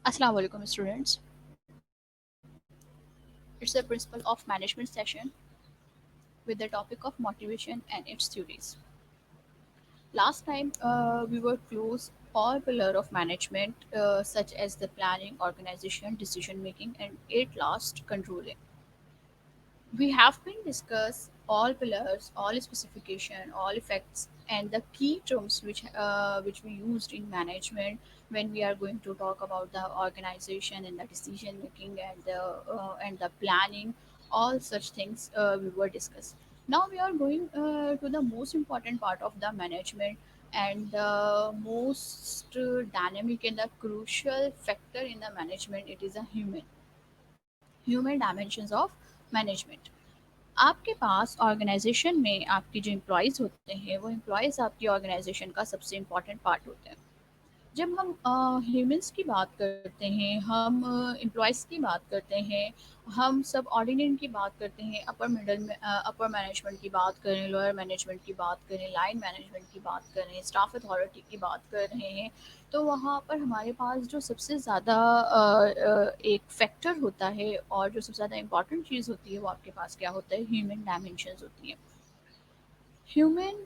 Assalamu alaikum students. It's a principle of management session with the topic of motivation and its theories. Last time we were close all pillar of management such as the planning, organization, decision making and at last controlling. We have been discussed all pillars, all specification, all effects, and the key terms which we used in management when we are going to talk about the organization and the decision making and the planning. All such things we were discussed. Now we are going to the most important part of the management and the most dynamic and the crucial factor in the management. It is a human dimensions of management. आपके पास organisation में आपके जो employees होते हैं वो employees आपकी organisation का सबसे इम्पोर्टेंट पार्ट होते हैं। जब हम ह्यूमंस की बात करते हैं, हम एम्प्लॉयज़ की बात करते हैं, हम सब ऑर्डिनेट की बात करते हैं, अपर मैनेजमेंट की बात करें, लोअर मैनेजमेंट की बात करें, लाइन मैनेजमेंट की बात करें, स्टाफ अथॉरिटी की बात कर रहे हैं, तो वहाँ पर हमारे पास जो सबसे ज़्यादा एक फैक्टर होता है और जो सबसे ज़्यादा इम्पोर्टेंट चीज़ होती है वो आपके पास क्या होता है, ह्यूमन डायमेंशंस होती हैं। ह्यूमन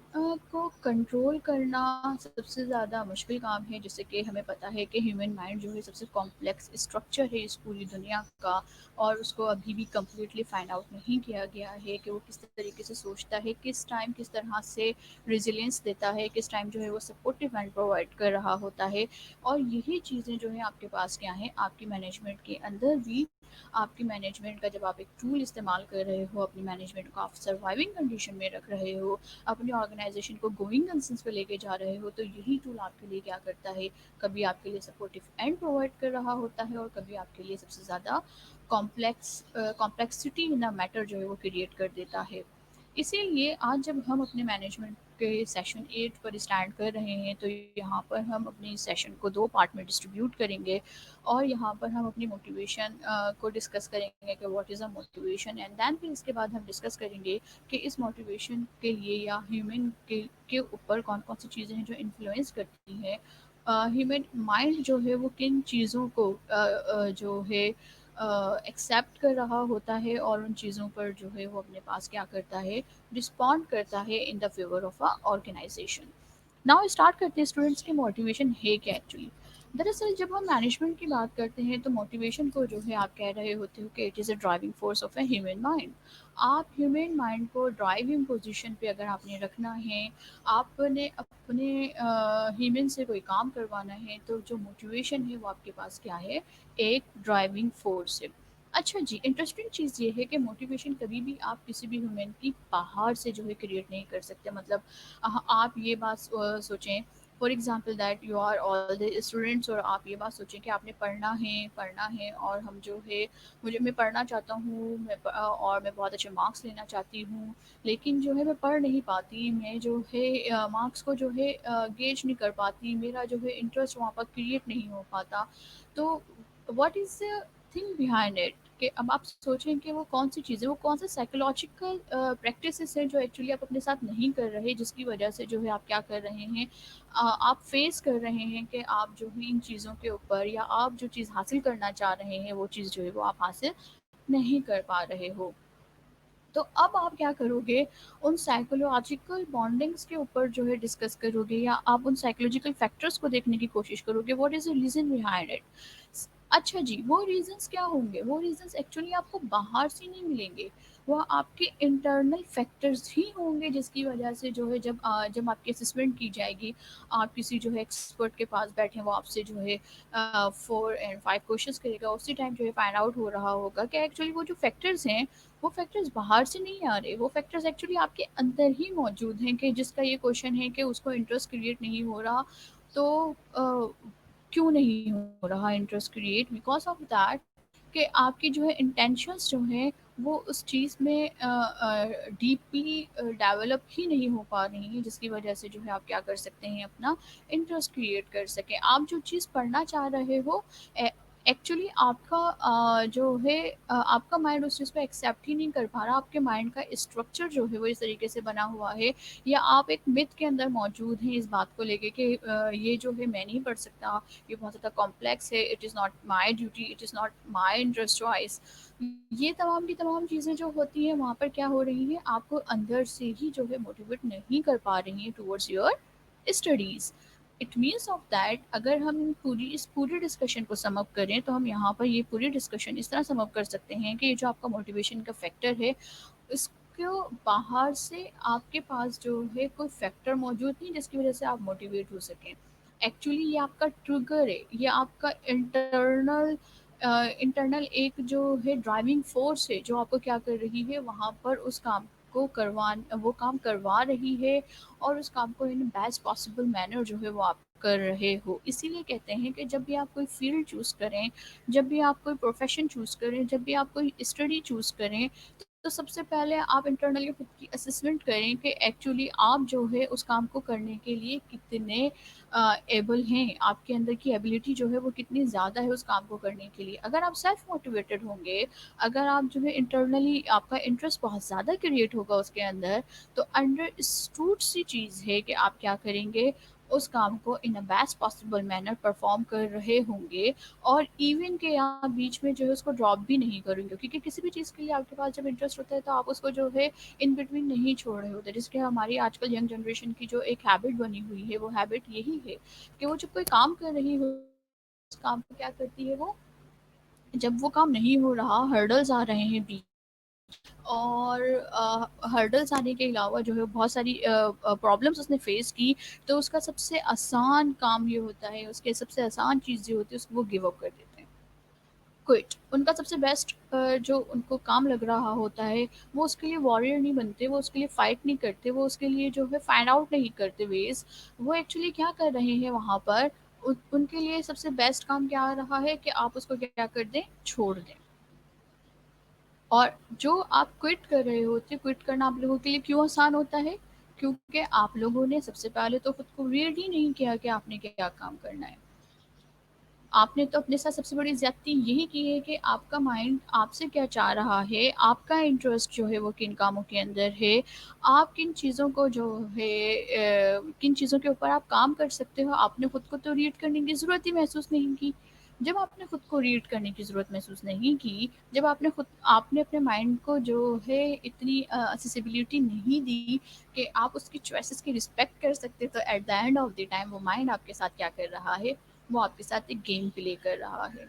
को कंट्रोल करना सबसे ज़्यादा मुश्किल काम है, जैसे कि हमें पता है कि ह्यूमन माइंड जो है सबसे कॉम्प्लेक्स स्ट्रक्चर है इस पूरी दुनिया का। और उसको अभी भी कम्प्लीटली फाइंड आउट नहीं किया गया है कि वो किस तरीके से सोचता है, किस टाइम किस तरह से रेजिलियंस देता है, किस टाइम जो है वो सपोर्टिव माइंड प्रोवाइड कर रहा होता है। और यही चीज़ें जो है आपके पास क्या है आपकी मैनेजमेंट के अंदर भी। आपकी मैनेजमेंट का जब आप एक टूल इस्तेमाल कर रहे हो, अपनी मैनेजमेंट को आप सर्वाइविंग कंडीशन में रख रहे हो, अपनी ऑर्गेनाइजेशन को गोइंग कंसेंस पे लेके जा रहे हो, तो यही टूल आपके लिए क्या करता है, कभी आपके लिए सपोर्टिव एंड प्रोवाइड कर रहा होता है और कभी आपके लिए सबसे ज़्यादा कॉम्प्लेक्सिटी इन द मैटर जो है वो क्रिएट कर देता है। इसीलिए आज जब हम अपने मैनेजमेंट के सेशन 8 पर स्टैंड कर रहे हैं, तो यहाँ पर हम अपनी सेशन को 2 पार्ट में डिस्ट्रीब्यूट करेंगे और यहाँ पर हम अपनी मोटिवेशन को डिस्कस करेंगे कि what is a motivation, and then फिर इसके बाद हम डिस्कस करेंगे कि इस मोटिवेशन के लिए या ह्यूमन के ऊपर कौन-कौन सी चीज़ें हैं जो इन्फ्लुएंस करती हैं। ह्यूमन माइंड जो है वो किन चीज़ों को जो है एक्सेप्ट कर रहा होता है और उन चीज़ों पर जो है वो अपने पास क्या करता है, रिस्पॉन्ड करता है in the favour of a organisation. Now start करते हैं स्टूडेंट्स की मोटिवेशन है क्या एक्चुअली। दरअसल जब हम मैनेजमेंट की बात करते हैं तो मोटिवेशन को जो है आप कह रहे होते हो कि it is a driving force of a human mind. आप ह्यूमन माइंड को ड्राइविंग पोजीशन पे अगर आपने रखना है, आपने अपने ह्यूमन से कोई काम करवाना है, तो जो मोटिवेशन है वो आपके पास क्या है, एक ड्राइविंग फोर्स है। अच्छा जी, इंटरेस्टिंग चीज़ ये है कि मोटिवेशन कभी भी आप किसी भी ह्यूमन की बाहर से जो है क्रिएट नहीं कर सकते। मतलब आप ये बात सोचें, for example that you are all the students, और आप ये बात सोचें कि आपने पढ़ना है और हम जो है, मैं पढ़ना चाहता हूँ, और मैं बहुत अच्छे मार्क्स लेना चाहती हूँ, लेकिन जो है मैं पढ़ नहीं पाती, मैं जो है मार्क्स को जो है गेज नहीं कर पाती, मेरा जो है इंटरेस्ट वहाँ पर क्रिएट नहीं हो पाता। तो what is the thing behind it, कि अब आप सोचें कि वो कौन सी चीज़ें, वो कौन से साइकोलॉजिकल प्रैक्टिसेस हैं जो एक्चुअली आप अपने साथ नहीं कर रहे, जिसकी वजह से जो है आप क्या कर रहे हैं, आप फेस कर रहे हैं कि आप जो है इन चीज़ों के ऊपर, या आप जो चीज़ हासिल करना चाह रहे हैं वो चीज़ जो है वो आप हासिल नहीं कर पा रहे हो। तो अब आप क्या करोगे, उन साइकोलॉजिकल बॉन्डिंग्स के ऊपर जो है डिस्कस करोगे, या आप उन साइकोलॉजिकल फैक्टर्स को देखने की कोशिश करोगे, what is the reason behind it. अच्छा जी, वो रीज़न्स क्या होंगे, वो रीज़न्स एक्चुअली आपको बाहर से नहीं मिलेंगे, वो आपके इंटरनल फैक्टर्स ही होंगे, जिसकी वजह से जो है जब आपकी असेसमेंट की जाएगी, आप किसी जो है एक्सपर्ट के पास बैठे, वो आपसे जो है 4 एंड 5 क्वेश्चंस करेगा, उसी टाइम जो है फाइंड आउट हो रहा होगा कि एक्चुअली वो जो फैक्टर्स हैं, वो फैक्टर्स बाहर से नहीं आ रहे, वो फैक्टर्स एक्चुअली आपके अंदर ही मौजूद हैं, कि जिसका ये क्वेश्चन है कि उसको इंटरेस्ट क्रिएट नहीं हो रहा। तो क्यों नहीं हो रहा interest create, because of that कि आपकी जो है इंटेंशंस जो हैं वो उस चीज़ में डीपली डेवलप ही नहीं हो पा रही हैं, जिसकी वजह से जो है आप क्या कर सकते हैं, अपना इंटरेस्ट क्रिएट कर सकें। आप जो चीज़ पढ़ना चाह रहे हो, एक्चुअली आपका जो है आपका माइंड उस चीज़ को एक्सेप्ट ही नहीं कर पा रहा। आपके माइंड का स्ट्रक्चर जो है वो इस तरीके से बना हुआ है, या आप एक मिथ के अंदर मौजूद हैं इस बात को लेके कि ये जो है मैं नहीं पढ़ सकता, ये बहुत ज़्यादा कॉम्प्लेक्स है, it is not my duty, it is not my interest choice. ये तमाम की तमाम चीज़ें जो होती हैं वहाँ पर क्या हो रही है, आपको अंदर से ही जो है मोटिवेट नहीं कर पा रही हैं towards your studies. It means of that अगर हम इस पूरी डिस्कशन को सम अप करें, तो हम यहाँ पर ये पूरी डिस्कशन इस तरह सम अप कर सकते हैं कि ये जो आपका मोटिवेशन का फैक्टर है, इसको बाहर से आपके पास जो है कोई फैक्टर मौजूद नहीं जिसकी वजह से आप मोटिवेट हो सकें। एक्चुअली ये आपका ट्रिगर है, ये आपका इंटरनल एक जो है ड्राइविंग फोर्स है जो आपको क्या कर रही है वहाँ पर उस काम को वो काम करवा रही है, और उस काम को इन बेस्ट पॉसिबल मैनर जो है वो आप कर रहे हो। इसीलिए कहते हैं कि जब भी आप कोई फील्ड चूज़ करें, जब भी आप कोई प्रोफ़ेशन चूज़ करें, जब भी आप कोई स्टडी चूज़ करें, तो सबसे पहले आप इंटरनली खुद की असेसमेंट करें कि एक्चुअली आप जो है उस काम को करने के लिए कितने एबल हैं, आपके अंदर की एबिलिटी जो है वो कितनी ज़्यादा है उस काम को करने के लिए। अगर आप सेल्फ मोटिवेटेड होंगे, अगर आप जो है इंटरनली आपका इंटरेस्ट बहुत ज़्यादा क्रिएट होगा उसके अंदर, तो अंडरस्टूड सी चीज़ है कि आप क्या करेंगे, उस काम को in a best possible manner perform कर रहे होंगे, और इवन के आप बीच में जो है उसको ड्रॉप भी नहीं करेंगे, क्योंकि किसी भी चीज़ के लिए आपके पास जब इंटरेस्ट होता है तो आप उसको जो है इन बिटवीन नहीं छोड़ रहे होते। जिसके हमारी आजकल यंग जनरेशन की जो एक हैबिट बनी हुई है, वो हैबिट यही है कि वो जब कोई काम कर रही हो, उस काम को क्या करती है वो, जब वो काम नहीं हो रहा, हर्डल्स आ रहे हैं बीच, और हर्डल्स आने के अलावा जो है बहुत सारी प्रॉब्लम्स उसने फेस की, तो उसका सबसे आसान काम ये होता है, उसके सबसे आसान चीज़ ये होती है, उसको वो गिव अप कर देते हैं, क्विट। उनका सबसे बेस्ट जो उनको काम लग रहा होता है, वो उसके लिए वॉरियर नहीं बनते, वो उसके लिए फाइट नहीं करते, वो उसके लिए जो है फाइंड आउट नहीं करते वेज, वो एक्चुअली क्या कर रहे हैं वहाँ पर, उनके लिए सबसे बेस्ट काम क्या आ रहा है कि आप उसको क्या कर दें, छोड़ दें। और जो आप क्विट कर रहे होते, क्विट करना आप लोगों के लिए क्यों आसान होता है, क्योंकि आप लोगों ने सबसे पहले तो खुद को रीड ही नहीं किया कि आपने क्या काम करना है। आपने तो अपने साथ सबसे बड़ी ज़्यादती यही की है कि आपका माइंड आपसे क्या चाह रहा है, आपका इंटरेस्ट जो है वो किन कामों के अंदर है, आप किन चीज़ों को जो है किन चीज़ों के ऊपर आप काम कर सकते हो, आपने खुद को तो रीड करने की ज़रूरत ही महसूस नहीं की। जब आपने खुद को रीड करने की ज़रूरत महसूस नहीं की, जब आपने अपने माइंड को जो है इतनी एक्सेसिबिलिटी नहीं दी कि आप उसकी चॉइसेस की रिस्पेक्ट कर सकते, तो at the end of the time वो माइंड आपके साथ क्या कर रहा है, वो आपके साथ एक गेम प्ले कर रहा है।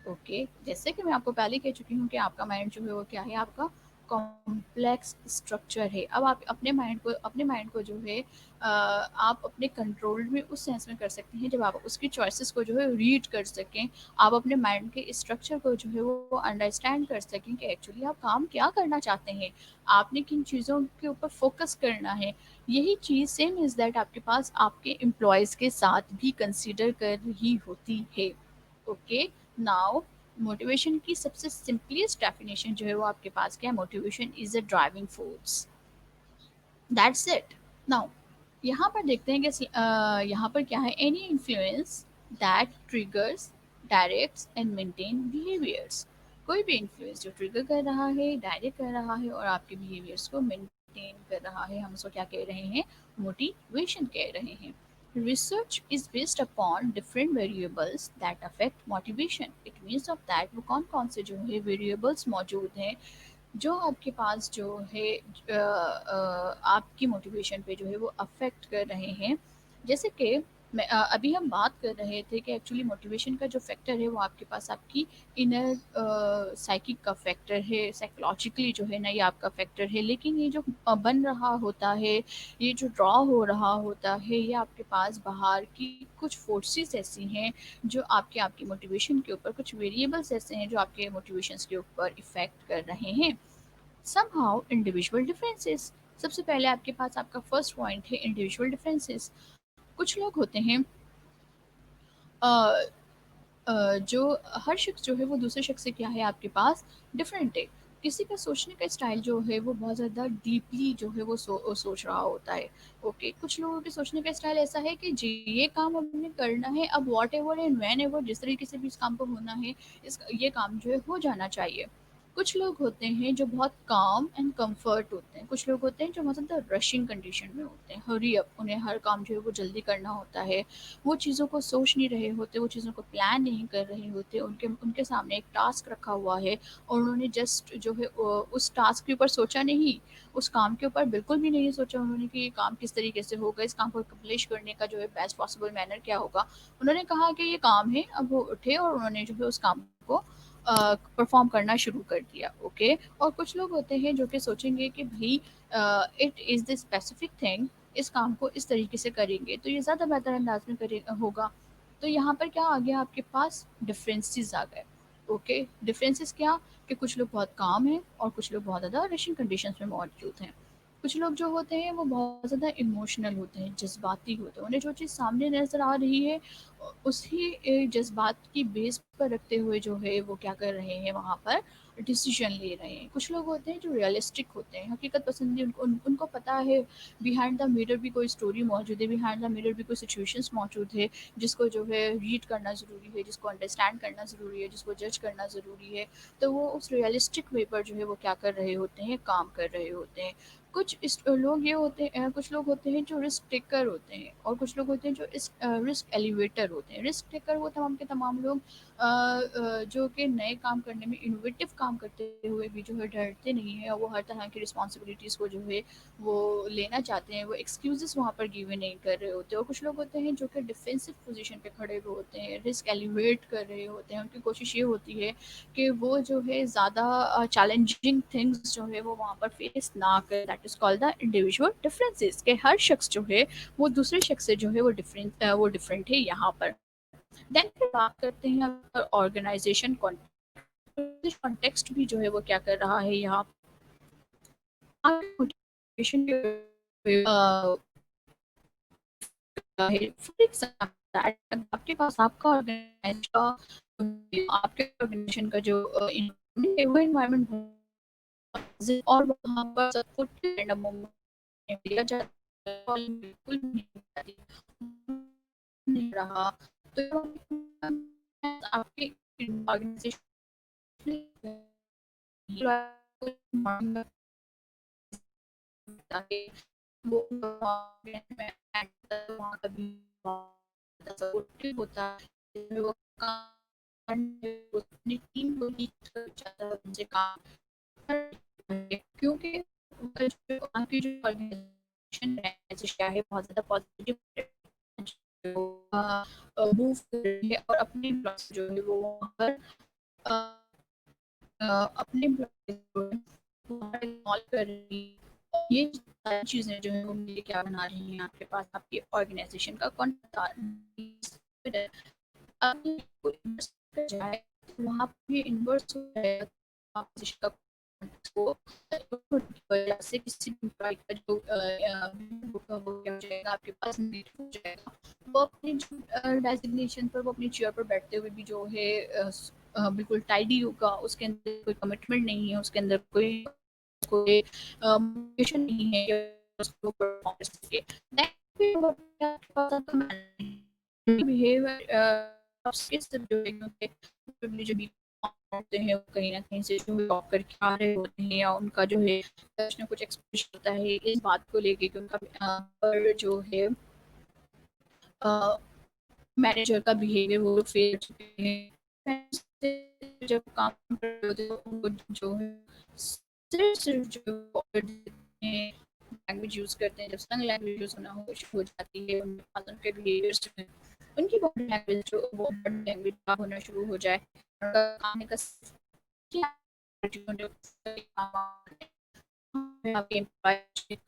ओके, जैसे कि मैं आपको पहले कह चुकी हूँ कि आपका माइंड जो है वो क्या है, आपका कॉम्प्लेक्स स्ट्रक्चर है। अब आप अपने माइंड को जो है आप अपने कंट्रोल में उस सेंस में कर सकते हैं जब आप उसकी चॉइसेस को जो है रीड कर सकें, आप अपने माइंड के स्ट्रक्चर को जो है वो अंडरस्टैंड कर सकें कि एक्चुअली आप काम क्या करना चाहते हैं, आपने किन चीज़ों के ऊपर फोकस करना है। यही चीज़ सेम इज़ दैट आपके पास आपके एम्प्लॉयज़ के साथ भी कंसीडर कर रही होती है। ओके, नाउ मोटिवेशन की सबसे सिंपलेस्ट डेफिनेशन जो है वो आपके पास क्या है, motivation is a driving force, that's it. Now यहाँ पर देखते हैं कि यहाँ पर क्या है, any influence that triggers, directs and maintain behaviours. कोई भी इन्फ्लुएंस जो ट्रिगर कर रहा है, डायरेक्ट कर रहा है और आपके बिहेवियर्स को मेंटेन कर रहा है, हम उसको क्या कह रहे हैं, मोटिवेशन कह रहे हैं। Research is based upon different variables that affect motivation. It means of that वो कौन कौन से जो है variables मौजूद हैं जो आपके पास जो है आपकी मोटिवेशन पे जो है वो अफ़ेक्ट कर रहे हैं। जैसे कि अभी हम बात कर रहे थे कि एक्चुअली मोटिवेशन का जो फैक्टर है वो आपके पास आपकी इनर साइकिक का फैक्टर है, साइकोलॉजिकली जो है ना ये आपका फैक्टर है। लेकिन ये जो बन रहा होता है, ये जो ड्रॉ हो रहा होता है, ये आपके पास बाहर की कुछ फोर्सेस ऐसी हैं जो आपकी मोटिवेशन के ऊपर, कुछ वेरिएबल्स ऐसे हैं जो आपके मोटिवेशंस के ऊपर इफ़ेक्ट कर रहे हैं। समहाउ इंडिविजुअल डिफरेंसेस, सबसे पहले आपके पास आपका फर्स्ट पॉइंट है इंडिविजुअल डिफरेंसेस। कुछ लोग होते हैं जो हर शख्स जो है वो दूसरे शख्स से क्या है आपके पास डिफरेंट है। किसी का सोचने का स्टाइल जो है वो बहुत ज़्यादा डीपली जो है वो सोच रहा होता है। ओके, कुछ लोगों के सोचने का स्टाइल ऐसा है कि जी ये काम हमने करना है, अब व्हाटएवर एंड व्हेनेवर जिस तरीके से भी इस काम को होना है, इस ये काम जो है हो जाना चाहिए। कुछ लोग होते हैं जो बहुत काम एंड कंफर्ट होते हैं, कुछ लोग होते हैं जो बहुत ज़्यादा रशिंग कंडीशन में होते हैं, हरी अप, उन्हें हर काम जो है वो जल्दी करना होता है। वो चीज़ों को सोच नहीं रहे होते, वो चीज़ों को प्लान नहीं कर रहे होते, उनके उनके सामने एक टास्क रखा हुआ है और उन्होंने जस्ट जो है उस टास्क के ऊपर सोचा नहीं, उस काम के ऊपर बिल्कुल भी नहीं सोचा उन्होंने कि ये काम किस तरीके से होगा, इस काम को कंप्लीट करने का जो है बेस्ट पॉसिबल मैनर क्या होगा। उन्होंने कहा कि ये काम है, अब वो उठे और उन्होंने जो है उस काम को परफॉर्म करना शुरू कर दिया। ओके, और कुछ लोग होते हैं जो कि सोचेंगे कि भाई it is the specific thing, इस काम को इस तरीके से करेंगे तो ये ज़्यादा बेहतर अंदाज में करे होगा। तो यहाँ पर क्या आ गया आपके पास, डिफरेंसेस आ गए। ओके, डिफरेंसेस क्या, कि कुछ लोग बहुत काम हैं और कुछ लोग बहुत ज़्यादा रशियन कंडीशंस में मौजूद हैं। कुछ लोग जो होते हैं वो बहुत ज़्यादा इमोशनल होते हैं, जज्बाती होते हैं, उन्हें जो चीज़ सामने नज़र आ रही है उसी जज्बात की बेस पर रखते हुए जो है वो क्या कर रहे हैं वहाँ पर डिसीजन ले रहे हैं। कुछ लोग होते हैं जो रियलिस्टिक होते हैं, हकीकत पसंदी, उनको पता है बिहाइंड द मिरर भी कोई स्टोरी मौजूद है, बिहाइंड द मिरर भी कोई सिचुएशंस मौजूद है, जिसको जो है रीड करना ज़रूरी है, जिसको अंडरस्टैंड करना ज़रूरी है, जिसको जज करना ज़रूरी है। तो वो उस रियलिस्टिक वे पर जो है वो क्या कर रहे होते हैं, काम कर रहे होते हैं। लोग ये होते हैं, कुछ लोग होते हैं जो रिस्क टेकर होते हैं और कुछ लोग होते हैं जो रिस्क एलिवेटर होते हैं। रिस्क टेकर वो तमाम के तमाम लोग जो कि नए काम करने में, इनोवेटिव काम करते हुए भी जो है डरते नहीं हैं और वो हर तरह की रिस्पॉन्सिबिलिटीज़ को जो है वो लेना चाहते हैं, वो एक्सक्यूज़ेस वहाँ पर गिवन नहीं कर रहे होते। और कुछ लोग होते हैं जो कि डिफेंसिव पोजीशन पे खड़े हुए होते हैं, रिस्क एलिवेट कर रहे होते हैं, उनकी कोशिश ये होती है कि वो जो है ज़्यादा चैलेंजिंग थिंग्स जो है वो वहाँ पर फेस ना करे। That is called the individual differences, के हर शख्स जो है वो दूसरे शख्स से जो है वो डिफरेंट है यहाँ पर। देन फिर बात करते हैं ऑर्गेनाइजेशन कॉन्टेक्स्ट भी जो है वो क्या कर रहा है यहाँ मोटिवेशन है। फॉर एग्जाम्पल आपके पास आपका ऑर्गेनाइज का आपके ऑर्गेनाइजेशन का जो वो इन्वायरमेंट और वहाँ पर सबको रैंडम मोमेंट दिया जाता है और बिल्कुल नहीं जाती नहीं रहा। तो आपके ऑर्गेनाइजेशन वो वहाँ कभी सपोर्टिव होता है, वो काम अपनी टीम को लीड कर जाता है, उनसे काम क्योंकि जो आपकी जो ऑर्गेनाइजेशन है क्या है बहुत ज़्यादा पॉजिटिव मूव कर रही है और अपने एम्प्लॉयज जो है वो वहाँ पर अ, अपने एम्प्लॉयज को इन्वॉल्व कर रही है। और ये सारी चीज़ें जो है वो मिलके क्या बना रही हैं आपके पास आपकी ऑर्गेनाइजेशन का कॉन्सेप्ट। अब कोई इन्वेस्ट कर जाए तो वहाँ पे इन्वर्स हो जाएगा ऑपोजिशन का को की वजह से किसी भी एम्प्लॉय का जो होगा वो क्या हो जाएगा आपके पास नेगेटिव हो जाएगा। वो अपनी जो डेजिग्नेशन पर वो अपनी चेयर पर बैठते हुए भी जो है बिल्कुल टाइडी होगा, उसके अंदर कोई कमिटमेंट नहीं है, उसके अंदर कोई कोई मोटिवेशन नहीं है कि उसको परफॉर्म कर सके। देन वो क्या पता तो बिहेवियर स्किल्स जो है क्योंकि जो भी होते हैं वो कहीं न कहीं से जो जॉब करके आ रहे होते हैं या उनका जो है कुछ ना कुछ एक्सप्रेशन होता है इस बात को लेके कि उनका पर जो है अ, मैनेजर का बिहेवियर वो लोग फेल चुके हैं। जब काम कर रहे होते हैं तो उनको जो है सिर्फ जो लैंग्वेज यूज़ करते हैं, जब स्लैंग लैंग्वेज यूज़ होना हो जाती है, उनके पास उनके बिहेवियर्स जो हैं, उनकी बॉडी लैंग्वेज जो वो बॉडी लैंग्वेज का होना शुरू हो जाए। उनका खाने का क्या आपके एम्प्लॉय एक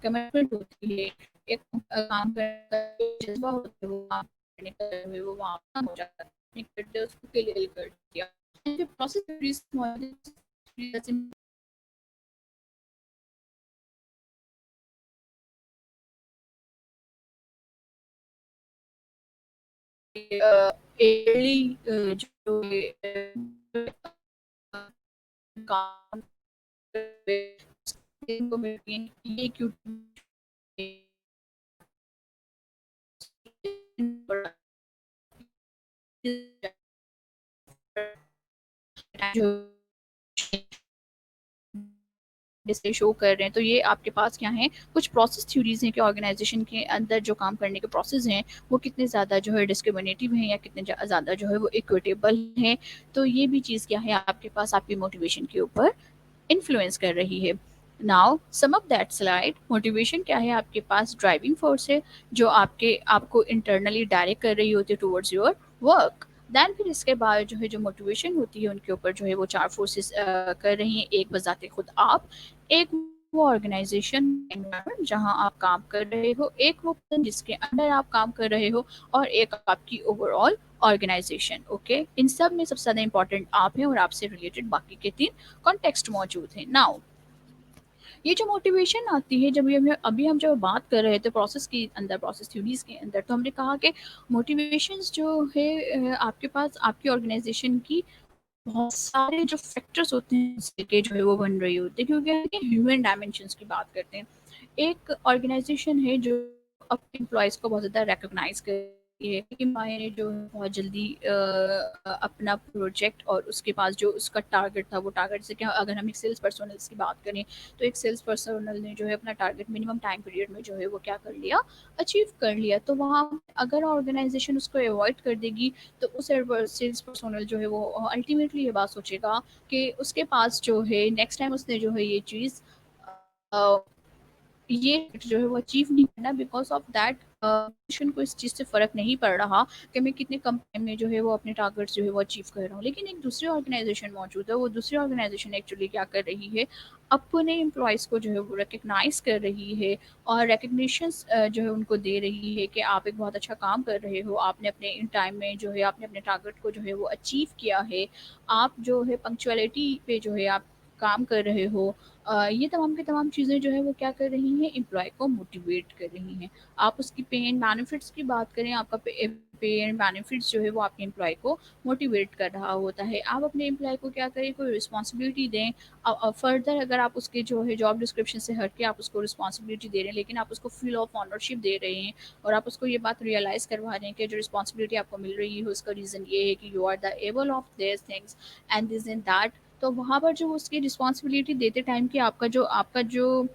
कमिटमेंट होती है, एक काम करने का जज़्बा होता है, वो काम करने का वो वहाँ खत्म हो जाता है। नहीं करते उसको क्लियर कर दिया। फिर प्रोसेस अर्ली जो काम कर रहे हैं, ये क्यों जो डिस्प्ले शो कर रहे हैं, तो ये आपके पास क्या है, कुछ प्रोसेस थ्योरीज हैं कि ऑर्गेनाइजेशन के अंदर जो काम करने के प्रोसेस हैं वो कितने ज़्यादा जो है डिस्क्रिमिनेटिव हैं या कितने ज़्यादा जो है वो इक्विटेबल हैं। तो ये भी चीज़ क्या है आपके पास आपकी मोटिवेशन के ऊपर इन्फ्लुएंस कर रही है। Now some of that slide, motivation क्या है आपके पास, ड्राइविंग फोर्स है जो आपको इंटरनली डायरेक्ट कर रही होती है टुवर्ड्स योर वर्क। देन फिर इसके बाद जो है जो मोटिवेशन होती है उनके ऊपर जो है वो चार फोर्सेस कर रही हैं। एक बजाते खुद आप, एक वो ऑर्गेनाइजेशन एनवायरनमेंट जहां आप काम कर रहे हो, एक वो person जिसके अंडर आप काम कर रहे हो, और एक आपकी ओवरऑल ऑर्गेनाइजेशन। ओके, इन सब में सबसे ज़्यादा इंपॉर्टेंट आप हैं और आपसे रिलेटेड बाकी के तीन कॉन्टेक्स्ट मौजूद हैं। नाउ ये जो मोटिवेशन आती है, जब ये अभी हम जब बात कर रहे थे प्रोसेस के अंदर, प्रोसेस थ्योरीज के अंदर, तो हमने कहा कि मोटिवेशंस जो है आपके पास आपकी ऑर्गेनाइजेशन की बहुत सारे जो फैक्टर्स होते हैं उससे के जो है वो बन रही होती है, क्योंकि ह्यूमन डायमेंशंस की बात करते हैं। एक ऑर्गेनाइजेशन है जो अपने एम्प्लॉयज़ को बहुत ज़्यादा रिकॉग्नाइज करती है कि एम्प्लॉय ने जो है बहुत जल्दी अपना प्रोजेक्ट और उसके पास जो उसका टारगेट था वो टारगेट से क्या, अगर हम एक सेल्स पर्सनल्स की बात करें तो एक सेल्स पर्सनल ने जो है अपना टारगेट मिनिमम टाइम पीरियड में जो है वो क्या कर लिया, अचीव कर लिया। तो वहाँ अगर ऑर्गेनाइजेशन उसको अवॉइड कर देगी तो उस सेल्स पर्सनल जो है वो अल्टीमेटली ये बात सोचेगा कि उसके पास जो है नेक्स्ट टाइम उसने जो है ये चीज़ ये जो है वो अचीव नहीं करना, बिकॉज ऑफ दैट को इस चीज़ से फ़र्क नहीं पड़ रहा कि मैं कितने कम टाइम में जो है वो अपने टारगेट्स जो है वो अचीव कर रहा हूँ। लेकिन एक दूसरी ऑर्गेनाइजेशन मौजूद है, वो दूसरी ऑर्गेनाइजेशन एक्चुअली क्या कर रही है, अपने एम्प्लॉयज़ को जो है वो रिकग्नाइज कर रही है और रिकग्निशन जो है उनको दे रही है कि आप एक बहुत अच्छा काम कर रहे हो, आपने अपने इन टाइम में जो है आपने अपने टारगेट को जो है वो अचीव किया है, आप जो है पंक्चुअलिटी पे जो है आप काम कर रहे हो। ये तमाम की तमाम चीज़ें जो है वो क्या कर रही हैं, एम्प्लॉय को मोटिवेट कर रही हैं। आप उसकी पे एंड बेनिफिट्स की बात करें, आपका पे एंड बेनिफिट्स जो है वो आपके एम्प्लॉय को मोटिवेट कर रहा होता है। आप अपने एम्प्लॉय को क्या करें, कोई रिस्पॉन्सिबिलिटी दें, फर्दर अगर आप उसके जो है जॉब डिस्क्रिप्शन से हट के आप उसको रिस्पॉन्सिबिलिटी दे रहे हैं, लेकिन आप उसको फील ऑफ ऑनरशिप दे रहे हैं और आप उसको ये बात रियलाइज़ करवा रहे हैं कि जो रिस्पॉन्सिबिलिटी आपको मिल रही है उसका रीज़न ये है कि you are the able of this things and this and that. तो वहाँ पर जो उसकी रिस्पॉन्सिबिलिटी देते टाइम की आपका जो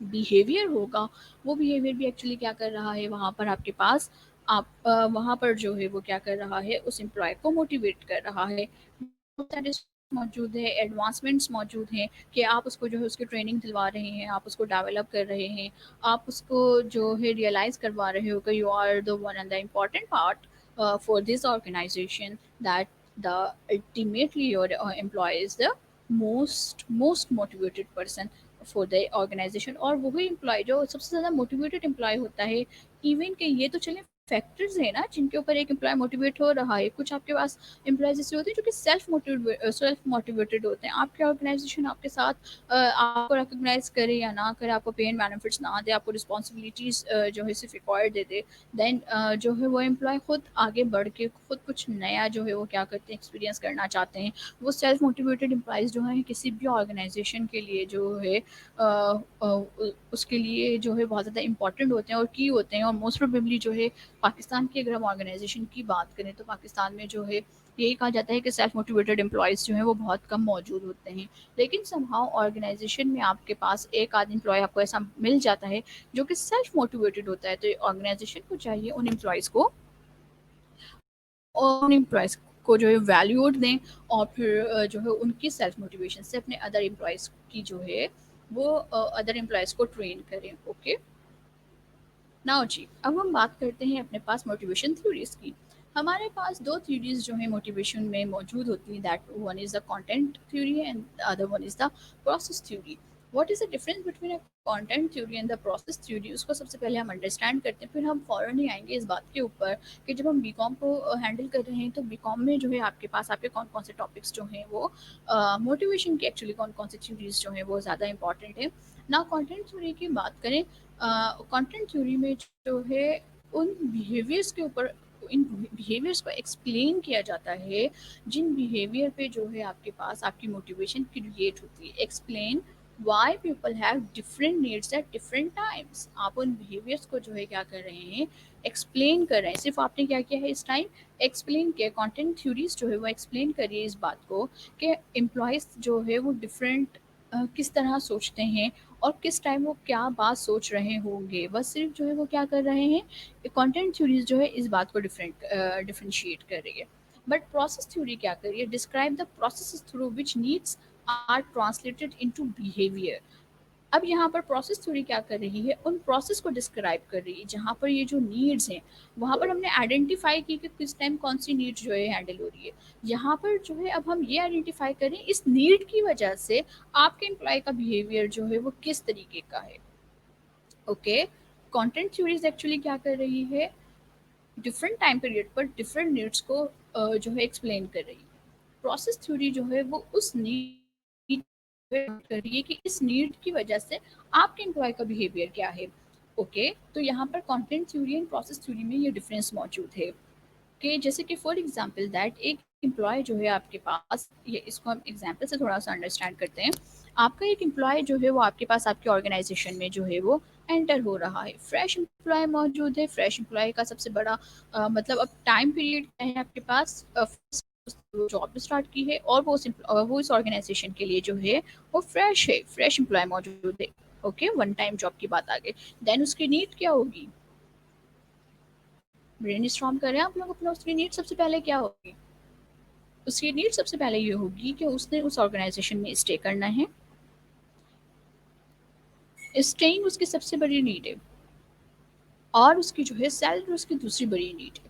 बिहेवियर होगा, वो बिहेवियर भी एक्चुअली क्या कर रहा है वहाँ पर आपके पास, आप वहाँ पर जो है वो क्या कर रहा है, उस एम्प्लॉय को मोटिवेट कर रहा है। बहुत सारे मौजूद है, एडवांसमेंट्स मौजूद हैं कि आप उसको जो है उसकी ट्रेनिंग दिलवा रहे हैं, आप उसको डेवलप कर रहे हैं, आप उसको जो है रियलाइज़ करवा रहे हो कि you are the one and the important part for this organisation, that the ultimately your employ is the most motivated person for the organisation. और वही एम्प्लॉय जो सबसे ज़्यादा मोटिवेटेड एम्प्लॉय होता है, इवन के ये तो चले फैक्टर्स है ना जिनके ऊपर एक एम्प्लॉय मोटिवेट हो रहा है, कुछ आपके पास एम्प्लॉयज ऐसे होते हैं जो कि सेल्फ मोटिवेटेड होते हैं। आपके ऑर्गेनाइजेशन आपके साथ आपको रिकॉग्नाइज करे या ना करे, आपको पे एंड बेनिफिट्स ना दे, आपको रिस्पॉन्सिबिलिटीज जो है सिर्फ रिकॉर्ड दे दे, देन जो है वो एम्प्लॉय खुद आगे बढ़ के खुद कुछ नया जो है वो क्या करते हैं, एक्सपीरियंस करना चाहते हैं। वो सेल्फ मोटिवेटेड एम्प्लॉयज़ जो हैं किसी भी ऑर्गेनाइजेशन के लिए जो है उसके लिए जो है बहुत ज़्यादा इंपॉर्टेंट होते हैं और की होते हैं। और मोस्ट प्रोबेबली जो है पाकिस्तान की अगर हम ऑर्गेनाइजेशन की बात करें तो पाकिस्तान में जो है यही कहा जाता है कि सेल्फ मोटिवेटेड एम्प्लॉयज़ जो हैं वो बहुत कम मौजूद होते हैं। लेकिन समहाउ ऑर्गेनाइजेशन में आपके पास एक आध एम्प्लॉय आपको ऐसा मिल जाता है जो कि सेल्फ मोटिवेटेड होता है, तो ऑर्गेनाइजेशन को चाहिए उन एम्प्लॉयज़ को और उन एम्प्लॉयज़ को जो है वैल्यूड दें और फिर जो है उनकी सेल्फ मोटिवेशन से अपने अदर एम्प्लॉयज़ की जो है वो अदर एम्प्लॉयज़ को ट्रेन करें। ओके, नाउ जी अब हम बात करते हैं अपने पास मोटिवेशन थ्योरीज की। हमारे पास दो थ्योरीज जो है मोटिवेशन में मौजूद होती हैं, that one is the content theory and the other one is the process theory. What is the difference between a content theory and the process theory, उसको सबसे पहले हम अंडरस्टैंड करते हैं, फिर हम फ़ौरन ही आएंगे इस बात के ऊपर कि जब हम बीकॉम को हैंडल कर रहे हैं तो बीकॉम में जो है आपके पास आपके कौन कौन से टॉपिक्स जो हैं वो मोटिवेशन की एक्चुअली कौन कौन से थ्योरीज जो हैं वो ज़्यादा इंपॉर्टेंट है ना। कंटेंट थ्योरी की बात करें, कंटेंट थ्योरी में जो है उन बिहेवियर्स के ऊपर इन बिहेवियर्स को एक्सप्लेन किया जाता है, जिन बिहेवियर पे जो है आपके पास आपकी मोटिवेशन क्रिएट होती है। Explain why people have different needs at different times. आप उन बिहेवियर्स को जो है क्या कर रहे हैं, एक्सप्लेन कर रहे हैं। सिर्फ आपने क्या किया है इस टाइम, एक्सप्लेन किया। कंटेंट थ्योरीज जो है वो एक्सप्लेन करिए इस बात को कि एम्प्लॉयज़ जो है वो डिफरेंट किस तरह सोचते हैं और किस टाइम वो क्या बात सोच रहे होंगे। बस सिर्फ जो है वो क्या कर रहे हैं, कंटेंट थ्योरीज जो है इस बात को डिफरेंशिएट कर रही है। बट प्रोसेस थ्योरी क्या कर रही है, describe the process through which needs are translated into behaviour. अब यहाँ पर प्रोसेस थ्योरी क्या कर रही है, उन प्रोसेस को डिस्क्राइब कर रही है जहाँ पर ये जो नीड्स हैं वहाँ पर हमने आइडेंटिफाई की कि किस टाइम कौन सी नीड जो है हैंडल हो रही है। यहाँ पर जो है अब हम ये आइडेंटिफाई करें इस नीड की वजह से आपके एम्प्लॉय का बिहेवियर जो है वो किस तरीके का है। ओके, कंटेंट थ्योरीज एक्चुअली क्या कर रही है, डिफरेंट टाइम पीरियड पर डिफरेंट नीड्स को जो है एक्सप्लेन कर रही है। प्रोसेस थ्योरी जो है वो उस नीड कर रही है कि इस नीड की वजह से आपके एम्प्लॉय का बिहेवियर क्या है। ओके, तो यहाँ पर content theory and process theory में ये डिफरेंस मौजूद है कि जैसे कि फॉर एग्जांपल दैट एक एम्प्लॉय जो है आपके पास, ये इसको हम एग्जांपल से थोड़ा सा अंडरस्टैंड करते हैं। आपका एक एम्प्लॉय जो है वो आपके पास आपके ऑर्गेनाइजेशन में जो है वो एंटर हो रहा है। फ्रेश एम्प्लॉय मौजूद है। फ्रेश एम्प्लॉय का सबसे बड़ा मतलब अब टाइम पीरियड क्या है आपके पास, जॉब स्टार्ट की है और वो इस ऑर्गेनाइजेशन के लिए जो है वो फ्रेश है, फ्रेश एम्प्लॉय मौजूद है। ओके, वन टाइम जॉब की बात आ गई। देन उसकी नीड क्या होगी, ब्रेन स्टॉर्म करें आप लोग अपना। उसकी नीड सबसे पहले क्या होगी, उसकी नीड सबसे पहले ये होगी कि उसने उस ऑर्गेनाइजेशन में स्टे करना है। स्टेइंग उसकी सबसे बड़ी नीड है और उसकी जो है सैलरी उसकी दूसरी बड़ी नीड है।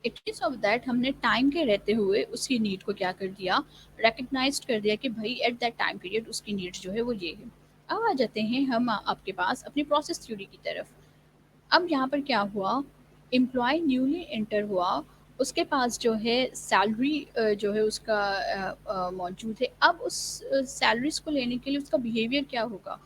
इट मीन्स ऑफ दैट हमने टाइम के रहते हुए उसकी नीड को क्या कर दिया, रिकग्नाइज कर दिया कि भाई एट दैट टाइम पीरियड उसकी नीड जो है वो ये है। अब आ जाते हैं हम आपके पास अपनी प्रोसेस थ्योरी की तरफ। अब यहाँ पर क्या हुआ, एम्प्लॉय न्यूली एंटर हुआ, उसके पास जो है सैलरी जो है उसका मौजूद है। अब उस सैलरीज को लेने के लिए उसका बिहेवियर क्या होगा,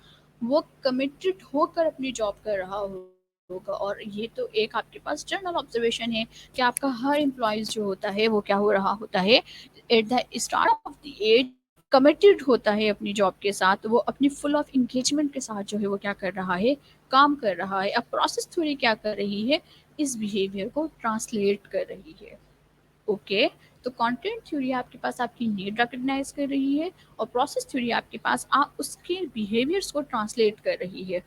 वो कमिटेड होकर अपनी जॉब कर रहा होगा। और ये तो एक आपके पास जनरल ऑब्जर्वेशन है कि आपका हर एम्प्लॉयज़ जो होता है वो क्या हो रहा होता है, at the start of the age committed होता है अपनी जॉब के साथ। वो अपनी फुल ऑफ इंगेजमेंट के साथ जो है वो क्या कर रहा है, काम कर रहा है। अब प्रोसेस थ्योरी क्या कर रही है, इस बिहेवियर को ट्रांसलेट कर रही है। ओके, तो कंटेंट थ्योरी आपके पास आपकी नीड रिकॉग्नाइज कर रही है और प्रोसेस थ्योरी आपके पास आप उसके बिहेवियर्स को ट्रांसलेट कर रही है।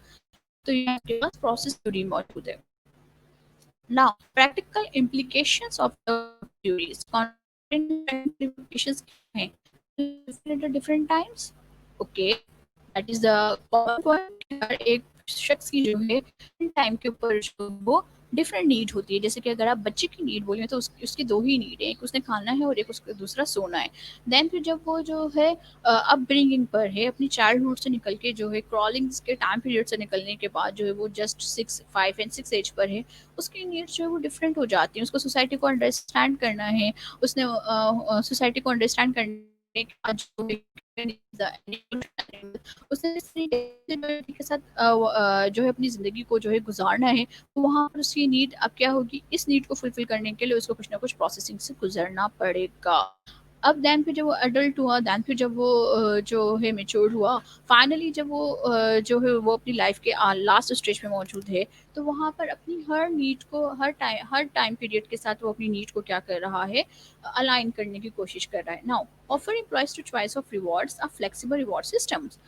तो ये आपके पास प्रोसेस थ्योरी मौजूद है। Now practical implications of the theories, content implications क्या हैं at different times। Okay, that is the common point. हर एक शख्स की जो है टाइम के ऊपर जो वो डिफरेंट नीड होती है। जैसे कि अगर आप बच्चे की नीड बोलिए तो उसकी दो ही नीड है, एक उसने खाना है और एक उसका दूसरा सोना है। देन फिर जब वो जो है अपब्रिंगिंग पर है, अपनी चाइल्डहुड से निकल के जो है क्रॉलिंग्स के टाइम पीरियड से निकलने के बाद जो है वो जस्ट 5 and 6 एज पर है, उसकी नीड्स जो है वो डिफरेंट हो जाती हैं। उसको सोसाइटी को अंडरस्टैंड करना है, उसने सोसाइटी को अंडरस्टैंड करने के बाद जो है उसने इस तरीके के साथ जो है अपनी ज़िंदगी को जो है गुजारना है। तो वहाँ पर उसकी नीड अब क्या होगी, इस नीड को फुलफिल करने के लिए उसको कुछ ना कुछ प्रोसेसिंग से गुजरना पड़ेगा। अब देन फिर जब वो एडल्ट हुआ, देन फिर जब वो जो है मैच्योर हुआ, फाइनली जब वो जो है वो अपनी लाइफ के लास्ट स्टेज में मौजूद है, तो वहाँ पर अपनी हर नीड को हर टाइम पीरियड के साथ वो अपनी नीड को क्या कर रहा है, अलाइन करने की कोशिश कर रहा है। Now offer employees to choice of rewards or flexible reward systems.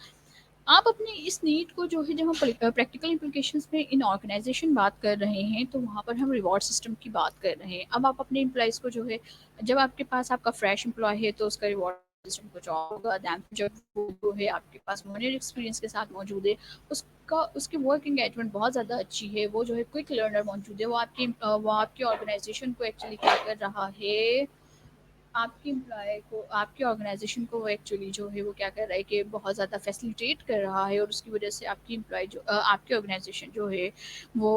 आप अपनी इस नीड को जो है, जब हम प्रैक्टिकल इम्प्लीकेशंस में इन ऑर्गेनाइजेशन बात कर रहे हैं तो वहाँ पर हम रिवॉर्ड सिस्टम की बात कर रहे हैं। अब आप अपने एम्प्लॉयज़ को जो है, जब आपके पास आपका फ्रेश एम्प्लॉय है तो उसका रिवॉर्ड सिस्टम कुछ और होगा। दैन जब वो जो है आपके पास मोनियर एक्सपीरियंस के साथ मौजूद है, उसका उसकी वर्क एंगेजमेंट बहुत ज़्यादा अच्छी है, वो जो है क्विक लर्नर मौजूद है, वो आपकी ऑर्गेनाइजेशन को एक्चुअली क्या कर रहा है, आपके एम्प्लॉय को, आपके ऑर्गेनाइजेशन को वो एक्चुअली जो है वो क्या कर रहा है कि बहुत ज़्यादा फैसिलिटेट कर रहा है। और उसकी वजह से आपकी एम्प्लॉय जो आपकी ऑर्गेनाइजेशन जो है वो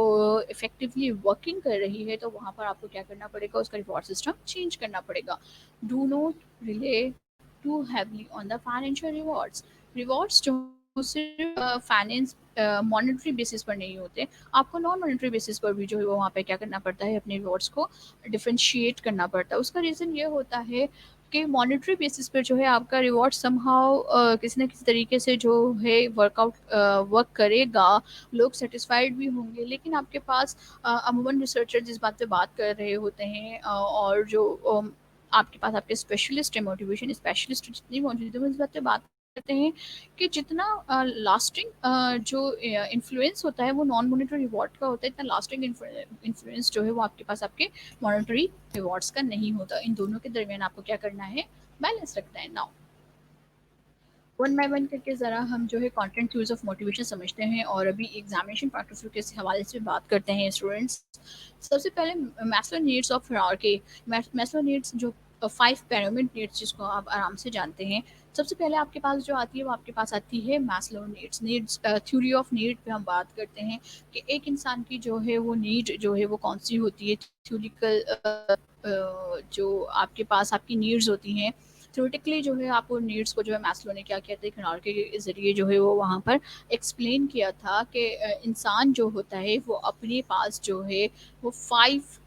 इफेक्टिवली वर्किंग कर रही है। तो वहाँ पर आपको क्या करना पड़ेगा, उसका रिवॉर्ड सिस्टम चेंज करना पड़ेगा। Do not rely too heavily on the financial rewards. Rewards जो सिर्फ फाइनेंस मॉनेटरी बेसिस पर नहीं होते, आपको नॉन मॉनेटरी बेसिस पर भी जो है वो वहाँ पे क्या करना पड़ता है, अपने रिवॉर्ड्स को डिफरेंशिएट करना पड़ता है। उसका रीज़न ये होता है कि मॉनेटरी बेसिस पर जो है आपका रिवॉर्ड समहाउ किसी न किसी तरीके से जो है वर्क करेगा, लोग सेटिस्फाइड भी होंगे, लेकिन आपके पास अमूमन रिसर्चर जिस बात पे बात कर रहे होते हैं और जो आपके पास आपके स्पेशलिस्ट है, मोटिवेशन स्पेशलिस्ट जितनी मौजूद है, वो इस बात पे बात करते हैं कि जितना लास्टिंग जो इन्फ्लुएंस होता है वो नॉन मॉनेटरी रिवॉर्ड का होता है, इतना लास्टिंग इन्फ्लुएंस जो है वो आपके पास आपके मॉनेटरी रिवॉर्ड्स का नहीं होता। इन दोनों के दरमियान आपको क्या करना है, बैलेंस रखना है। नाउ वन बाय वन करके ज़रा हम जो है कंटेंट यूज ऑफ मोटिवेशन समझते हैं और अभी एग्जामिनेशन पॉइंट ऑफ व्यू के हवाले से बात करते हैं स्टूडेंट्स। सबसे पहले Maslow needs of hierarchy. Maslow needs जो 5 पिरामिड नीड्स जिसको आप आराम से जानते हैं, सबसे पहले आपके पास जो आती है वो आपके पास आती है Maslow needs theory of need पे हम बात करते हैं कि एक इंसान की जो है वो नीड जो है वो कौन सी होती है। थ्योरिकल जो आपके पास आपकी नीड्स होती हैं, थ्योरेटिकली जो है आपको नीड्स को जो है मैस्लो ने क्या किया था, एक हियरार्की के ज़रिए जो है वो वहाँ पर एक्सप्लेन किया था कि इंसान जो होता है वो अपने पास जो है वो 5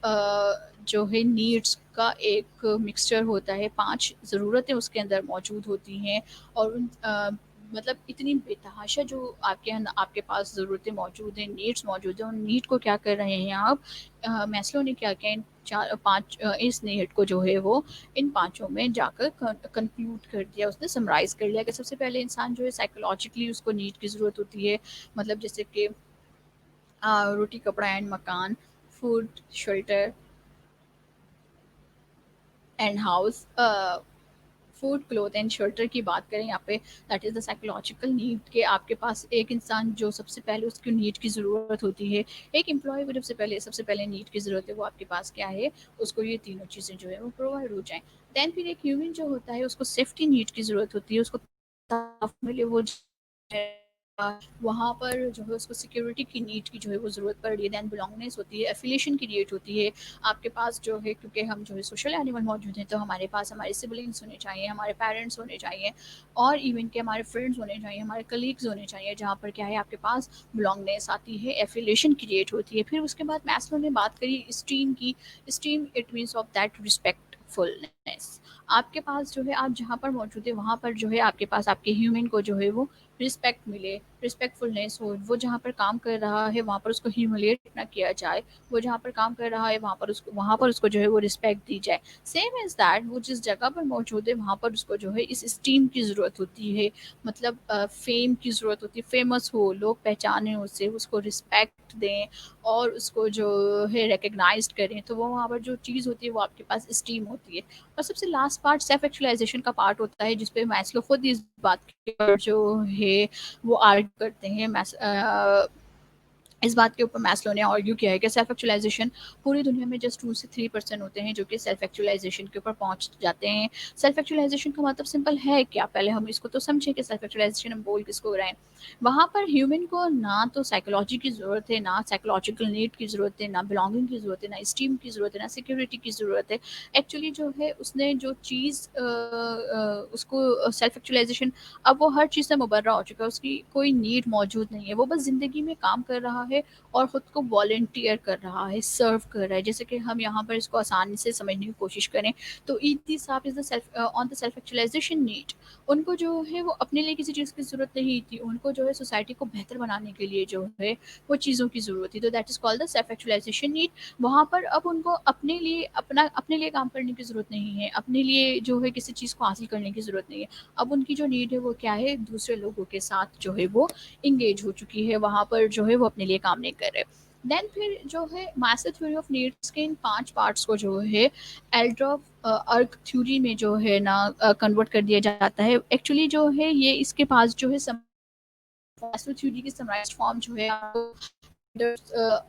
जो है नीड्स का एक मिक्सचर होता है, 5 ज़रूरतें उसके अंदर मौजूद होती हैं और मतलब इतनी बेतहाशा जो आपके पास ज़रूरतें मौजूद हैं, नीड्स मौजूद हैं, उन नीड को क्या कर रहे हैं आप, मैस्लो ने क्या किया, इन 4-5 इस नीड को जो है वो इन पाँचों में जाकर कंक्लूड कर दिया, उसने समराइज़ कर लिया कि सबसे पहले इंसान जो है साइकोलॉजिकली उसको नीड की ज़रूरत होती है। मतलब जैसे कि रोटी, कपड़ा एंड मकान, food, shelter and house. Food, cloth and shelter की बात करें यहाँ पे, that is the psychological need के आपके पास एक इंसान जो सबसे पहले उसकी नीड की ज़रूरत होती है, एक एम्प्लॉय को जब से पहले सबसे पहले नीड की ज़रूरत है वो आपके पास क्या है, उसको ये तीनों चीज़ें जो है वो प्रोवाइड हो जाएँ। देन फिर एक ह्यूमन जो होता है उसको सेफ्टी नीड की ज़रूरत होती है, उसको साफ मिले वो वहाँ पर जो है उसको सिक्योरिटी की नीड की जो है वो ज़रूरत पड़ रही है। दैन बिलोंगनेस होती है, एफिलिएशन क्रिएट होती है आपके पास जो है, क्योंकि हम जो है सोशल एनिमल मौजूद हैं, तो हमारे पास हमारे सिबलिंग्स होने चाहिए, हमारे पेरेंट्स होने चाहिए और इवन के हमारे फ्रेंड्स होने चाहिए, हमारे कलीग्स होने चाहिए, जहाँ पर क्या है आपके पास बिलोंगनेस आती है, एफिलिएशन क्रिएट होती है। फिर उसके बाद मैस्लो ने बात करी स्टीम की। Esteem it means of that respectfulness. आपके पास जो है आप जहाँ पर मौजूद है वहाँ पर जो है आपके पास आपके ह्यूमन को जो है वो रिस्पेक्ट मिले, रिस्पेक्टफुलनेस हो, वो जहाँ पर काम कर रहा है वहाँ पर उसको ह्यूमिलिएट ना किया जाए, वो जहाँ पर काम कर रहा है वहाँ पर उसको जो है वो रिस्पेक्ट दी जाए। सेम इज़ दैट वो जिस जगह पर मौजूद है वहाँ पर उसको जो है इस स्टीम की ज़रूरत होती है, मतलब फेम की ज़रूरत होती है, फेमस हो, लोग पहचानें उसे, उसको रिस्पेक्ट दें और उसको जो है रिकग्नाइज्ड करें, तो वो वहाँ पर जो चीज़ होती है वो आपके पास स्टीम होती है। और सबसे लास्ट पार्ट सेल्फ एक्चुअलाइजेशन का पार्ट होता है, जिसपे मैस्लो खुद इस बात के जो है वो आर्ग्यू करते हैं। इस बात के ऊपर मैस्लो ने आर्ग्यू किया है कि सेल्फ एक्चुअलाइजेशन पूरी दुनिया में जस्ट 2 से 3% होते हैं जो कि सेल्फ एक्चुअलाइजेशन के ऊपर पहुंच जाते हैं। सेल्फ एक्चुअलाइजेशन का मतलब सिंपल है क्या, पहले हम इसको तो समझें कि सेल्फ एक्चुअलाइजेशन हम बोल किसको रहे हैं। वहाँ पर ह्यूमन को ना तो साइकोलॉजी की ज़रूरत है, ना साइकोलॉजिकल नीड की ज़रूरत है, ना बिलोंगिंग की ज़रूरत है, ना स्टीम की ज़रूरत है, ना सिक्योरिटी की ज़रूरत है। एक्चुअली जो है उसने जो चीज़ उसको सेल्फ एक्चुअलाइजेशन, अब वो हर चीज़ से मुबर्रा हो चुका है, उसकी कोई नीड मौजूद नहीं है, वो बस ज़िंदगी में काम कर रहा है और ख़ुद को वॉलंटियर कर रहा है, सर्व कर रहा है। जैसे कि हम यहाँ पर इसको आसानी से समझने की कोशिश करें तो ईदी साहब is the self on the self actualisation need. उनको जो है वो अपने लिए किसी चीज़ की ज़रूरत नहीं थी, उनको जो है सोसाइटी को बेहतर बनाने के लिए जो है वो चीज़ों की ज़रूरत थी, तो that is called the self actualisation need. वहाँ पर अब उनको अपने लिए काम करने की ज़रूरत नहीं है, अपने लिए जो है किसी चीज़ को हासिल करने की ज़रूरत नहीं है। अब उनकी जो नीड है वो क्या है, दूसरे लोगों के साथ जो है वो इंगेज हो चुकी है, वहाँ पर जो है वो अपने लिए काम नहीं कर रहे। देन फिर जो है मास्लो थ्योरी ऑफ नीड्स के इन 5 पार्ट्स को जो है एल्ड्रॉफ अर्क थ्योरी में जो है ना कन्वर्ट कर दिया जाता है। एक्चुअली जो है ये इसके पास जो है मास्लो थ्योरी की समराइज्ड फॉर्म जो है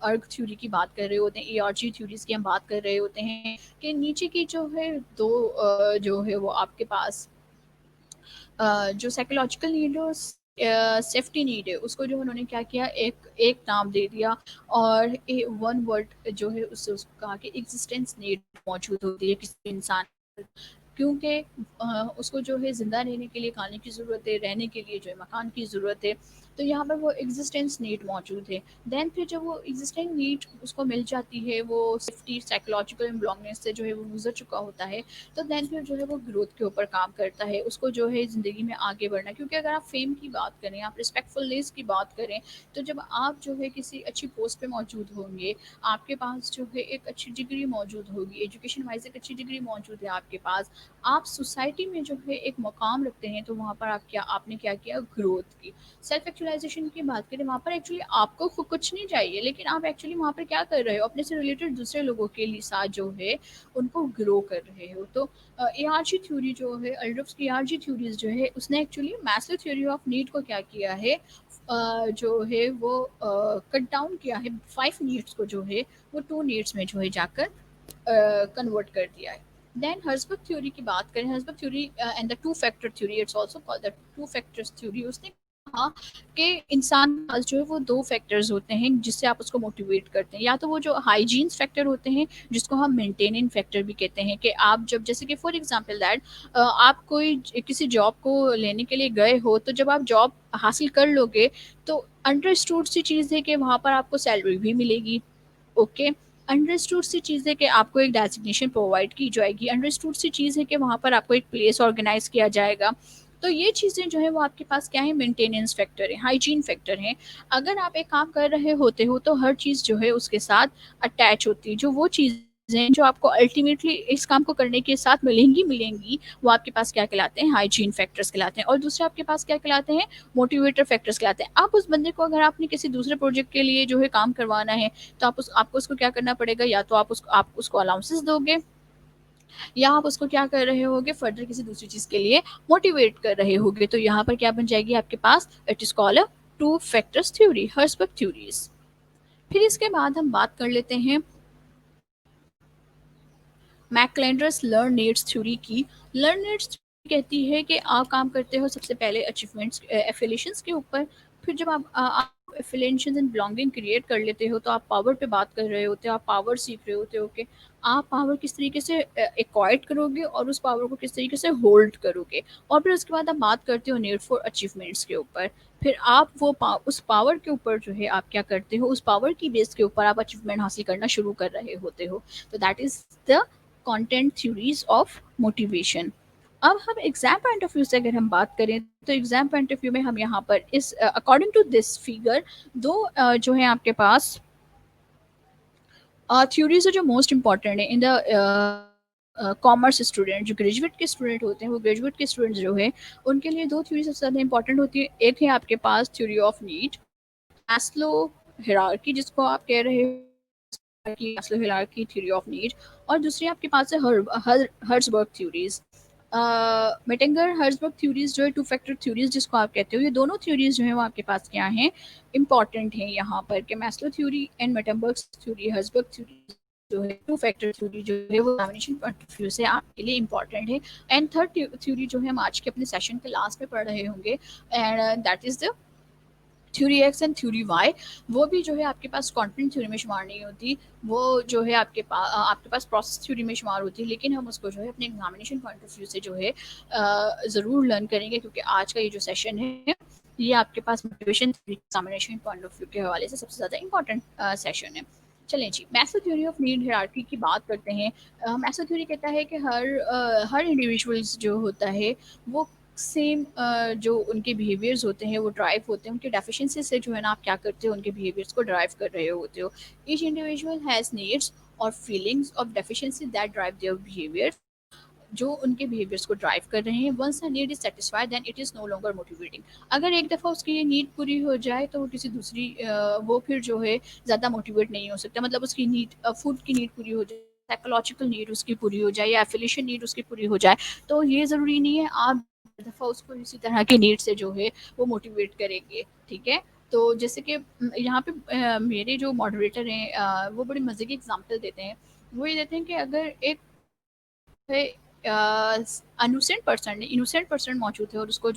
अर्क थ्योरी की बात कर रहे होते हैं, एआरजी थ्योरीज की हम बात कर रहे होते हैं कि नीचे की जो है दो जो है वो आपके पास जो साइकोलॉजिकल नीड है, सेफ्टी नीड है, उसको जो उन्होंने क्या किया, एक एक नाम दे दिया और वन वर्ड जो है उससे उसको कहा कि एग्जिस्टेंस नीड मौजूद होती है किसी इंसान, क्योंकि उसको जो है ज़िंदा रहने के लिए खाने की ज़रूरत है, रहने के लिए जो है मकान की ज़रूरत है, तो यहाँ पर वो एग्जिस्टेंस नीड मौजूद है। देन फिर जब वो एग्जिस्टिंग नीड उसको मिल जाती है, वो सेफ्टी साइकोलॉजिकल बिलोंगिंग से जो है वो गुजर चुका होता है, तो देन फिर जो है वो ग्रोथ के ऊपर काम करता है, उसको जो है ज़िंदगी में आगे बढ़ना। क्योंकि अगर आप फेम की बात करें, आप रिस्पेक्टफुलनेस की बात करें, तो जब आप जो है किसी अच्छी पोस्ट पे मौजूद होंगे, आपके पास जो है एक अच्छी डिग्री मौजूद होगी, एजुकेशन वाइज एक अच्छी डिग्री मौजूद है आपके पास, आप सोसाइटी में जो है एक मकाम रखते हैं, तो वहाँ पर आपने क्या किया, ग्रोथ की। सेल्फ एक्चुअलाइजेशन की बात करें, वहाँ पर एक्चुअली आपको कुछ नहीं चाहिए, लेकिन आप एक्चुअली वहाँ पर क्या कर रहे हो, अपने से रिलेटेड दूसरे लोगों के लिए साथ जो है उनको ग्रो कर रहे हो। तो एआरजी थ्योरी जो है, अल्डर्स की एआरजी थ्योरीज जो है, उसने actually Maslow theory of need को क्या किया है, जो है वो कट डाउन किया है, 5 नीड्स को जो है वो 2 नीड्स में जो है जाकर कन्वर्ट कर दिया है। देन हर्जबर्ग थ्योरी की बात करें, Herzberg theory and the two factor theory, it's also called the two factors theory. उसने कहा कि इंसान के पास जो है वो 2 फैक्टर्स होते हैं जिससे आप उसको मोटिवेट करते हैं। या तो वो जो हाइजीन्स फैक्टर होते हैं, जिसको हम मेंटेनेंस फैक्टर भी कहते हैं, कि आप जब, जैसे कि फॉर एग्जांपल दैट आप कोई किसी जॉब को लेने के लिए गए हो, तो जब आप जॉब हासिल कर लोगे, तो अंडरस्टूड सी चीज़ है कि वहाँ पर आपको सैलरी भी मिलेगी। ओके, अंडरस्टूड सी चीज़ है कि आपको एक डेजिग्नेशन प्रोवाइड की जाएगी, अंडरस्टूड सी चीज़ है कि वहाँ पर आपको एक प्लेस ऑर्गेनाइज किया जाएगा। तो ये चीज़ें जो है वो आपके पास क्या है, मेंटेनेंस फैक्टर है, हाइजीन फैक्टर है। अगर आप एक काम कर रहे होते हो, तो हर चीज़ जो है उसके साथ अटैच होती है। जो वो चीज़ें जो आपको अल्टीमेटली इस काम को करने के साथ मिलेंगी मिलेंगी, वो आपके पास क्या कहलाते हैं, हाइजीन फैक्टर्स कहलाते हैं। और दूसरे आपके पास क्या कहलाते हैं, मोटिवेटर फैक्टर्स कहलाते हैं। आप उस बंदे को, अगर आपने किसी दूसरे प्रोजेक्ट के लिए जो है काम करवाना है, तो आपको उसको क्या करना पड़ेगा, या तो आप उसको अलाउंसेस दोगे, या आप उसको क्या कर रहे होगे, फर्दर किसी दूसरी चीज़ के लिए मोटिवेट कर रहे होगे। तो यहाँ पर क्या बन जाएगी आपके पास, it is called two factors theory, Herzberg theories. फिर इसके बाद हम बात कर लेते हैं मैकलेंडर्स लर्न नीड्स थ्योरी की। लर्न नीड्स कहती है कि आप काम करते हो सबसे पहले अचीवमेंट्स एफिलेशंस के ऊपर। फिर जब आप एफिलेशंस एंड बिलोंगिंग क्रिएट कर लेते हो, तो आप पावर पे बात कर रहे होते हो, आप पावर सीख रहे होते हो कि आप पावर किस तरीके से एक्वायर्ड करोगे और उस पावर को किस तरीके से होल्ड करोगे। और फिर उसके बाद आप बात करते हो नीड फॉर अचीवमेंट्स के ऊपर। फिर आप उस पावर के ऊपर जो है आप क्या करते हो, उस पावर की बेस के ऊपर आप अचीवमेंट हासिल करना शुरू कर रहे होते हो। तो that is the content theories of motivation. अब हम एग्जाम पॉइंट ऑफ व्यू से अगर हम बात करें, तो एग्जाम पॉइंट ऑफ व्यू में हम यहाँ पर इस अकॉर्डिंग टू दिस फिगर दो जो है आपके पास थ्योरीज है जो मोस्ट इंपॉर्टेंट है इन द कॉमर्स स्टूडेंट। जो ग्रेजुएट के स्टूडेंट होते हैं, वो ग्रेजुएट के स्टूडेंट्स जो है उनके लिए 2 थ्योरी सबसे ज़्यादा इंपॉर्टेंट होती है। एक है आपके पास theory of need, Maslow hierarchy जिसको आप कह रहे हो कि Maslow hierarchy theory of need. और दूसरी आपके पास है हर्ट्जबर्ग थ्योरीज, मेटेंगर हर्ट्जबर्ग थ्योरीज जो है टू फैक्टर थ्योरीज जिसको आप कहते हो। ये दोनों थ्योरीज जो है वो आपके पास क्या हैं, इंपॉर्टेंट है यहाँ पर, कि मैस्लो थ्योरी एंड मेटेंबर्ग थ्योरी, हर्ट्जबर्ग थ्योरी जो है टू फैक्टर थ्योरी जो है वो एग्जामिनेशन पॉइंट ऑफ व्यू से आपके लिए इंपॉर्टेंट है। एंड थर्ड थ्योरी जो है हम आज के अपने सेशन के लास्ट में पढ़ रहे होंगे, and that is the theory X and theory Y. वो भी जो है आपके पास कंटेंट थ्योरी में शुमार नहीं होती, वो जो है आपके पास प्रोसेस थ्योरी में शुमार होती है। लेकिन हम उसको जो है अपने एग्जामिनेशन पॉइंट ऑफ व्यू से जो है ज़रूर लर्न करेंगे, क्योंकि आज का ये जो सेशन है ये आपके पास motivation examination point of view के हवाले से सबसे ज़्यादा इंपॉर्टेंट सेशन है। चलें जी, Maslow theory of need hierarchy की बात करते हैं। मैस्लो थ्योरी कहता है कि हर इंडिविजुअल्स जो होता है वो सेम जो उनके बिहेवियर्स होते हैं वो ड्राइव होते हैं उनके डेफिशिएंसी से, जो है ना आप क्या करते हो, उनके बिहेवियर्स को ड्राइव कर रहे होते हो। ईच इंडिविजुअल हैज़ नीड्स और feelings of deficiency that drive their behaviour. जो उनके बिहेवियर्स को ड्राइव कर रहे हैं, once a need is satisfied then it is no longer motivating. अगर एक दफ़ा उसकी ये नीड पूरी हो जाए, तो वो किसी दूसरी वो फिर जो है ज़्यादा मोटिवेट नहीं हो सकता। मतलब उसकी नीड, फूड की नीड पूरी हो जाए, साइकोलॉजिकल नीड उसकी पूरी हो जाए, या एफिलेशन नीड उसकी पूरी हो जाए, तो ये ज़रूरी नहीं है आप दफ़ा उसको इसी तरह की नीड से जो है वो मोटिवेट करेंगे। ठीक है, तो जैसे कि यहाँ पे मेरे जो मॉडरेटर हैं वो बड़ी मज़े की एग्जांपल देते हैं। वो ये देते हैं कि अगर एक इनोसेंट पर्सन मौजूद है, और उसको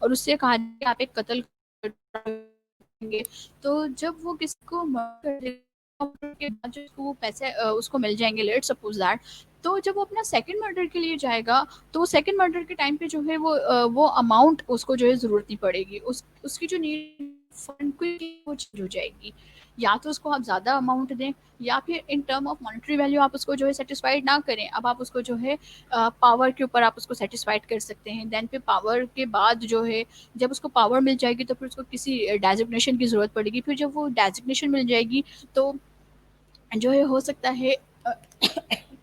और उससे कहा कि आप एक कत्ल करेंगे, तो जब वो किसी को मर्डर के बाद जो उसको वो पैसे उसको मिल जाएँगे, लेट्स सपोज़ दैट, तो जब वो अपना सेकंड मर्डर के लिए जाएगा, तो सेकंड मर्डर के टाइम पे जो है वो अमाउंट उसको जो है ज़रूरत नहीं पड़ेगी। उसकी जो नीड फंड की वो चेंज हो जाएगी। या तो उसको आप ज़्यादा अमाउंट दें, या फिर in term of monetary value आप उसको जो है सैटिस्फाइड ना करें। अब आप उसको जो है पावर के ऊपर आप उसको सैटिस्फाइड कर सकते हैं। देन फिर पावर के बाद जो है, जब उसको पावर मिल जाएगी तो फिर उसको किसी डेज़िग्नेशन की ज़रूरत पड़ेगी। फिर जब वो डेज़िग्नेशन मिल जाएगी तो जो है हो सकता है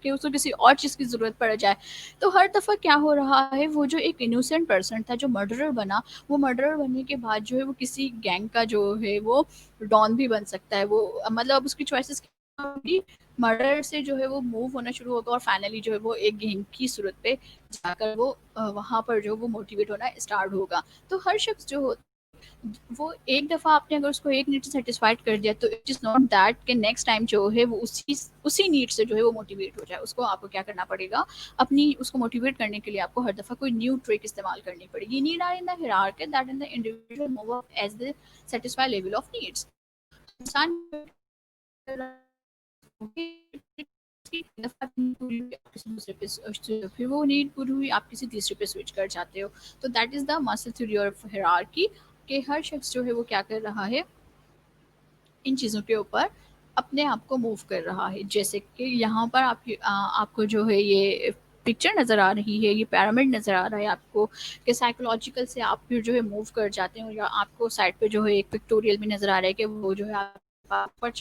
कि उसको किसी और चीज़ की ज़रूरत पड़ जाए। तो हर दफ़ा क्या हो रहा है, वो जो एक इनोसेंट पर्सन था जो मर्डरर बना, वो मर्डरर बनने के बाद जो है वो किसी गैंग का जो है वो डॉन भी बन सकता है। वो मतलब अब उसकी चॉइसेस क्या होंगी, मर्डर से जो है वो मूव होना शुरू होगा और फाइनली जो है वो एक गैंग की सूरत पे जाकर वो वहाँ पर जो वो मोटिवेट होना स्टार्ट होगा। तो हर शख्स जो हो, वो एक दफ़ा आपने अगर उसको एक नीड से सेटिस्फाइड कर दिया, तो इट इज़ नॉट दैट कि नेक्स्ट टाइम जो है वो उसी नीड से जो है वो मोटिवेट हो जाए। उसको आपको क्या करना पड़ेगा, अपनी उसको मोटिवेट करने के लिए आपको हर दफ़ा कोई न्यू ट्रिक इस्तेमाल करनी पड़ेगी। Need are in the hierarchy that in the individual move up as the satisfy level of needs. इंसान फिर वो नीड पूरी हुई, आप किसी तीसरे पे स्विच कर जाते हो। तो that is the Maslow theory of hierarchy, कि हर शख्स जो है वो क्या कर रहा है, इन चीज़ों के ऊपर अपने आप को मूव कर रहा है। जैसे कि यहाँ पर आपको जो है ये पिक्चर नज़र आ रही है, ये पिरामिड नज़र आ रहा है आपको, कि साइकोलॉजिकल से आप फिर जो है मूव कर जाते हो, या आपको साइड पे जो है एक पिक्टोरियल भी नज़र आ रहा है कि वो जो है पर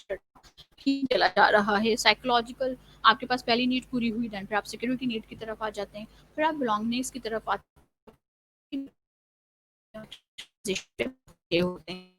ही चला जा रहा है। साइकोलॉजिकल, आपके पास पहली नीड पूरी हुई, देन फिर आप सिक्योरिटी नीड की तरफ आ जाते हैं, फिर आप बिलोंगिंग्स की तरफ आते हैं, होते हैं।